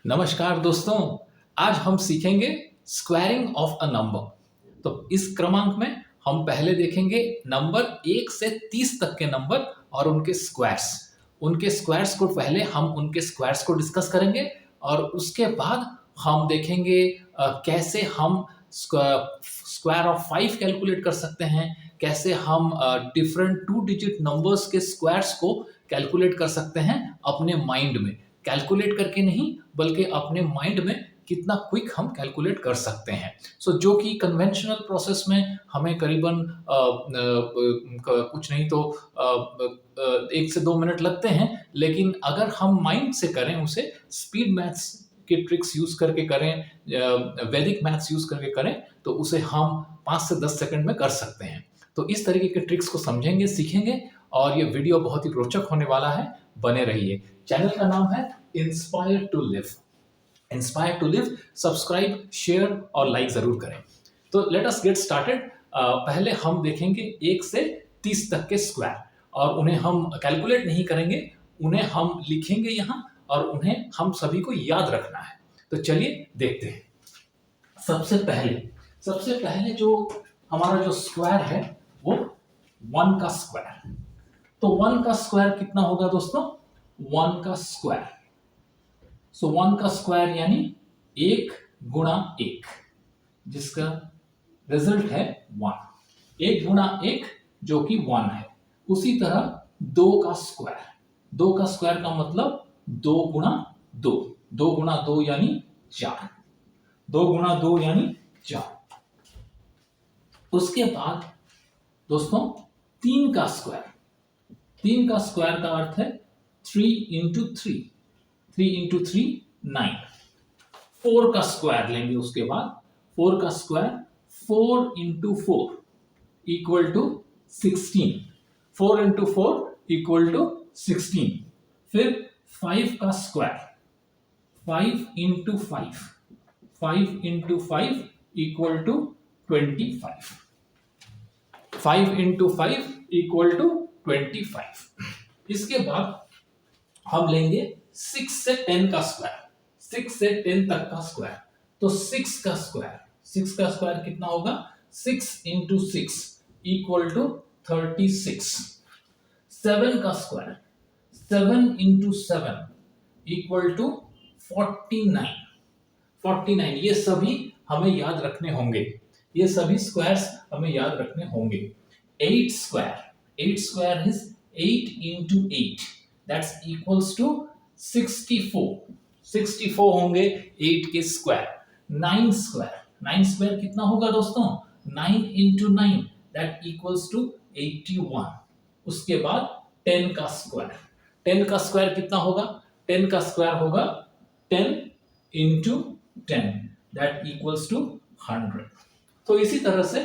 नमस्कार दोस्तों, आज हम सीखेंगे स्क्वायरिंग ऑफ अ नंबर। तो इस क्रमांक में हम पहले देखेंगे नंबर 1 से 30 तक के नंबर और उनके स्क्वायर्स। उनके स्क्वायर्स को पहले हम उनके स्क्वायर्स को डिस्कस करेंगे और उसके बाद हम देखेंगे कैसे हम स्क्वायर ऑफ 5 कैलकुलेट कर सकते हैं, कैसे हम डिफरेंट 2 डिजिट नंबर्स के स्क्वायर्स को कैलकुलेट कर सकते हैं अपने माइंड में। कैलकुलेट करके नहीं बल्कि अपने माइंड में कितना क्विक हम कैलकुलेट कर सकते हैं। जो कि कन्वेंशनल प्रोसेस में हमें करीबन कुछ नहीं तो 1 से 2 मिनट लगते हैं, लेकिन अगर हम माइंड से करें उसे स्पीड मैथ्स के ट्रिक्स यूज करके करें, वैदिक मैथ्स यूज करके करें तो उसे हम 5 से 10 सेकंड में कर सकते हैं। तो इस तरीके के ट्रिक्स को समझेंगे, सीखेंगे और ये वीडियो बहुत ही रोचक होने वाला है। बने रहिए। चैनल का नाम है inspire to live. Inspire to live, subscribe, share और लाइक जरूर करें। तो लेट अस गेट स्टार्टेड। पहले हम देखेंगे 1 से 30 तक के स्क्वायर और उन्हें हम कैलकुलेट नहीं करेंगे, उन्हें हम लिखेंगे यहाँ और उन्हें हम सभी को याद रखना है। तो चलिए देखते हैं। सबसे पहले जो हमारा जो स्क्वायर है वो 1 का स्क्वायर। तो 1 का स्क्वायर कितना होगा दोस्तों? 1 का स्क्वायर, 1 का स्क्वायर यानी 1 गुणा 1, जिसका रिजल्ट है 1। 1 गुणा 1 जो कि 1 है। उसी तरह 2 का स्क्वायर, 2 का स्क्वायर का मतलब 2 गुणा 2, 2 गुणा 2 यानी 4, 2 गुणा 2 यानी 4। उसके बाद दोस्तों 3 का स्क्वायर, 3 का स्क्वायर का अर्थ है 3 इंटू 3, 3 इंटू 3 9। 4 का स्क्वायर लेंगे, उसके बाद 4 का square 4 into 4 equal to 16, 4 into 4 equal to 16। फिर 5 का square 5 into 5, 5 into 5 equal to 25, 5 into 5 equal to 25। इसके बाद हम लेंगे 6 से 10 का स्क्वायर, 6 से 10 तक का स्क्वायर। तो 6 का स्क्वायर, 6 का स्क्वायर कितना होगा? 6 इंटू 6 इक्वल टू 36। 7 का स्क्वायर 7 इंटू 7 इक्वल टू 49, 49। ये सभी हमें याद रखने होंगे, ये सभी स्क्वायर्स हमें याद रखने होंगे। 8 square, 8 square is 8 into 8, that's equals to 64, 64 होंगे 8 के स्क्वायर। 9 स्क्वायर, 9 स्क्वायर कितना होगा दोस्तों? 9 इंटू 9 दैट इक्वल्स टू 81। उसके बाद 10 का स्क्वायर, 10 का स्क्वायर कितना होगा? 10 का स्क्वायर होगा 10 इंटू 10 दैट इक्वल्स टू 100। तो इसी तरह से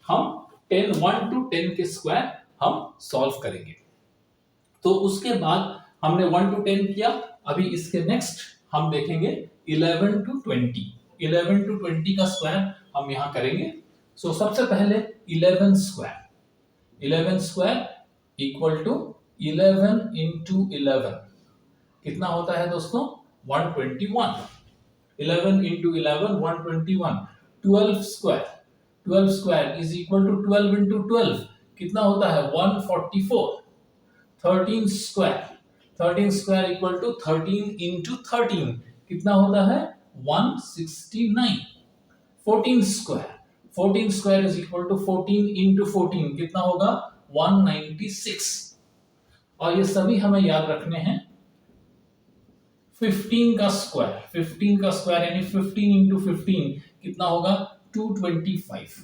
हम 1 to 10 के स्क्वायर हम सॉल्व करेंगे। तो उसके बाद हमने 1 to 10 किया, अभी इसके नेक्स्ट हम देखेंगे 11 to 20। 11 to 20 का स्क्वायर हम यहां करेंगे। सबसे पहले 11 square, 11 square equal to 11 into 11 कितना होता है दोस्तों? 121। 11 into 11 121। 12 square, 12 square is equal to 12 into 12 कितना होता है? 144। 13 square, 13 square equal to 13 into 13 कितना होता है? 169। 14 square, 14 square is equal to 14 into 14 कितना होगा? 196। और ये सभी हमें याद रखने हैं। 15 का स्क्वायर, 15 का स्क्वायर यानी 15 इंटू 15 कितना होगा? 225।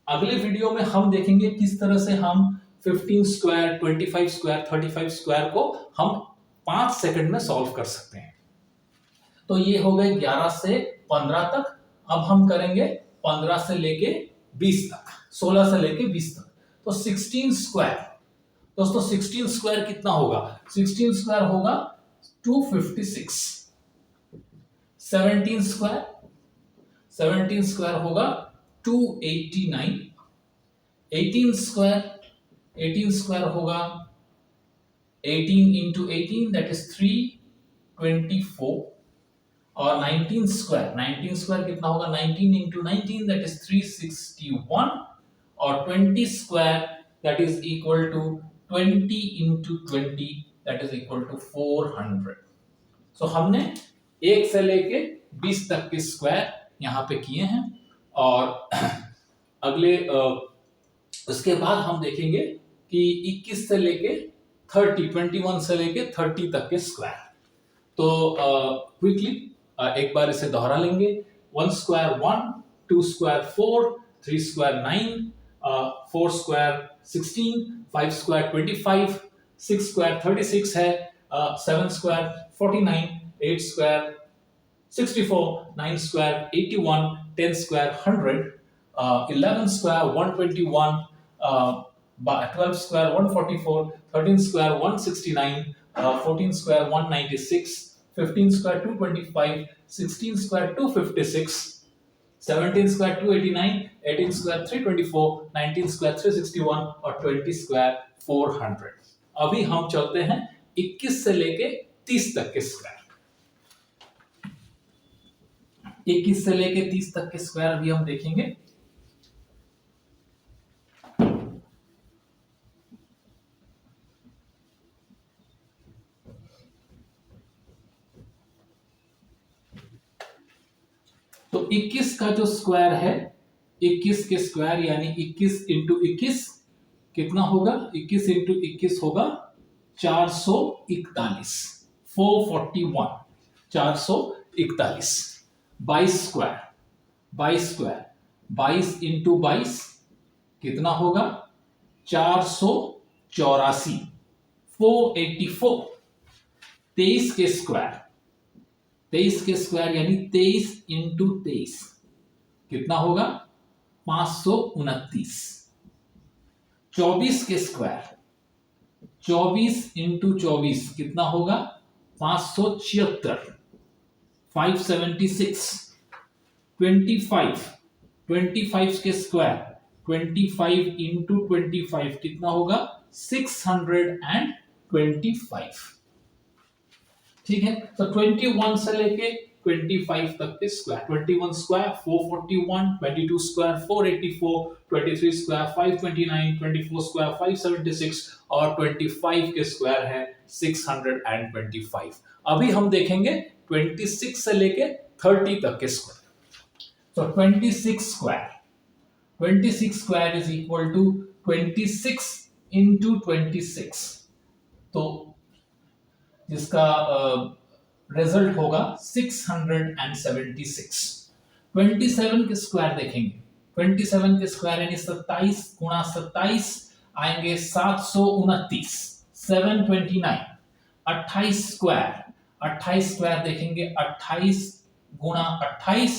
अगले वीडियो में हम देखेंगे किस तरह से हम 15 स्क्वायर, 25 स्क्वायर, 35 स्क्वायर को हम 5 सेकंड में सॉल्व कर सकते हैं। तो ये हो गए 11 से 15 तक। अब हम करेंगे 15 से लेके 20 तक, 16 से लेके 20 तक। तो 16 स्क्वायर दोस्तों, 16 स्क्वायर कितना होगा? 16 स्क्वायर होगा 256। 17 स्क्वायर, 17 स्क्वायर होगा 289। 18 स्क्वायर, 18 स्क्वायर होगा 18 इंटू 18 दैट इज 324। और 19 स्क्वायर कितना होगा, 19 इंटू 19 दैट इज 361, और 20 square that is equal to 20 into 20 that is equal to 400। So हमने 1 से लेके 20 तक के स्क्वायर यहाँ पे किए हैं, और अगले उसके बाद हम देखेंगे कि 21 से लेके 21 से लेके 30 तक के स्क्वायर। तो क्विकली एक बार इसे दोहरा लेंगे। 1 square 1, 2 square 4, 3 square 9, 4 square 16, 5 square 25, 6 square 36 है, 7 square 49, 8 square 64, 9 square 81, 10 square 100, 11 square 121, 12 square 144, 13 square 169, 14 square 196, 15 square 225, 16 square 256, 17 square 289, 18 square 324, 19 square 361 और 20 स्क्वायर 400। अभी हम चलते हैं 21 से लेके 30 तक के स्क्वायर। 21 से लेके 30 तक के स्क्वायर अभी हम देखेंगे। तो 21 का जो स्क्वायर है, 21 के स्क्वायर यानी 21 इंटू 21 कितना होगा, 21 इंटू 21 होगा 441, 441, 441। 22 स्क्वायर, 22 स्क्वायर, 22 इंटू 22 कितना होगा 484, 484। 23 के स्क्वायर, 23 के स्क्वायर यानी 23 इंटू 23 कितना होगा 529। 24 के स्क्वायर, 24 इंटू 24 कितना होगा 576, 576। 25, 25 के स्क्वायर, 25 इंटू 25 कितना होगा 625। ठीक है, तो 21 से लेके 25 तक के square, 21 square 441, 22 square 484, 23 square 529, 24 square 576 और 25 के स्क्वायर है 625। अभी हम देखेंगे 26 से लेके 30 तक के स्क्वायर। तो 26 square, 26 square is equal to 26 into 26, तो जिसका रिजल्ट होगा 676। 27 के स्क्वायर देखेंगे, 27 के स्क्वायर यानी 27 गुणा 27 आएंगे 729, 729। 28 स्क्वायर, 28 स्क्वायर देखेंगे, 28 गुणा 28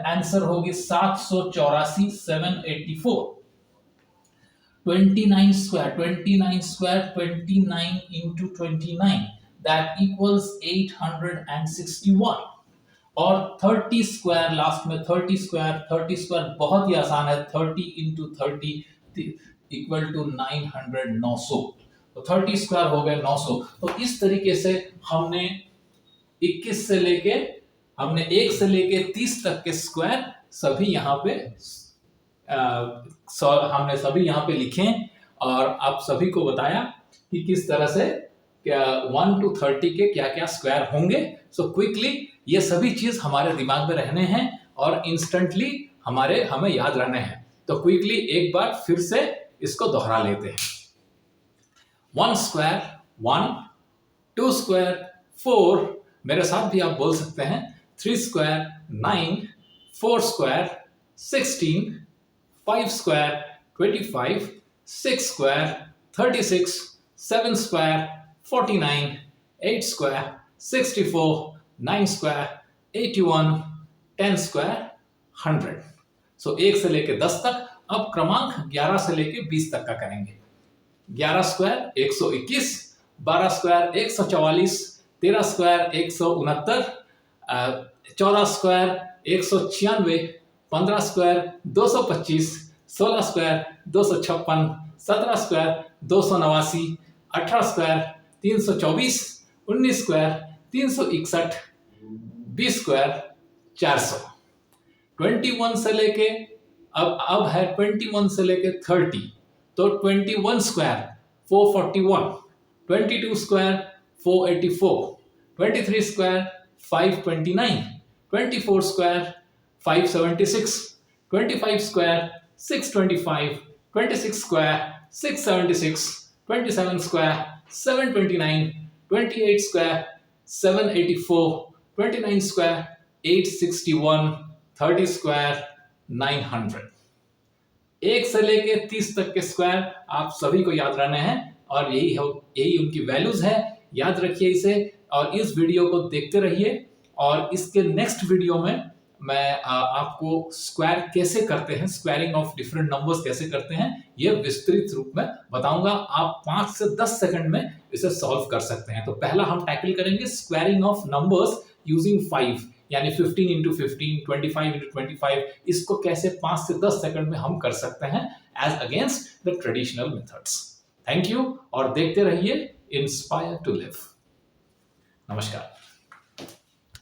आंसर होगी 784, 784। 29 square, 29 square 29 into 29 that equals 861। और 30 स्क्वायर लास्ट में, 30 स्क्वायर बहुत ही आसान है, 30 इंटू 30 इक्वल टू 900, 900। तो 30 स्क्वायर हो गए 900। तो इस तरीके से हमने 21 से लेके, हमने 1 से लेके 30 तक के स्क्वायर सभी यहाँ पे हमने सभी यहाँ पे लिखे और आप सभी को बताया कि किस तरह से 1 to 30 के क्या क्या स्क्वायर होंगे। सो क्विकली ये सभी चीज हमारे दिमाग में रहने हैं और इंस्टेंटली हमें याद रहने हैं। तो क्विकली एक बार फिर से इसको दोहरा लेते हैं। 1 स्क्वायर 1, 2 स्क्वायर 4, मेरे साथ भी आप बोल सकते हैं, 3 square 9, 4 square 16, 5 square 25, 6 square 36, 7 square 49, 8 square 64, 9 square 81, 10 square 100। सो 1 से लेके 10 तक। अब क्रमांक 11 से लेके 20 तक का करेंगे। 11 square 121, 12 square 144, 13 square 169, 14 square 196, 15 square 225, 16 square 256, 17 square 289, 18 square 324, 19 square 361, बी स्क्वायर 400। 21 से लेके अब है 21 से लेके 30, तो 21 square 441, 22 square 484, 23 square 529, 24 square 576, 25 square 625, 26 square 676, 27 square 729, 28 square 784, 29 square 861, 30 square 900। 1 से लेके 30 तक के स्क्वायर आप सभी को याद रहने हैं और यही उनकी वैल्यूज है। याद रखिए इसे और इस वीडियो को देखते रहिए। और इसके नेक्स्ट वीडियो में मैं आपको स्क्वायर कैसे करते हैं, स्क्वायरिंग ऑफ डिफरेंट नंबर्स कैसे करते हैं, ये विस्तृत रूप में बताऊंगा। आप 5 से 10 सेकंड में इसे सॉल्व कर सकते हैं। तो पहला हम टैकल करेंगे स्क्वायरिंग ऑफ नंबर्स यूजिंग 5, यानी 15 इंटू 15, 25 इंटू 25। इसको कैसे 5 से 10 सेकंड में हम कर सकते हैं as against the traditional methods. Thank you और देखते रहिए इंस्पायर टू लिव। नमस्कार।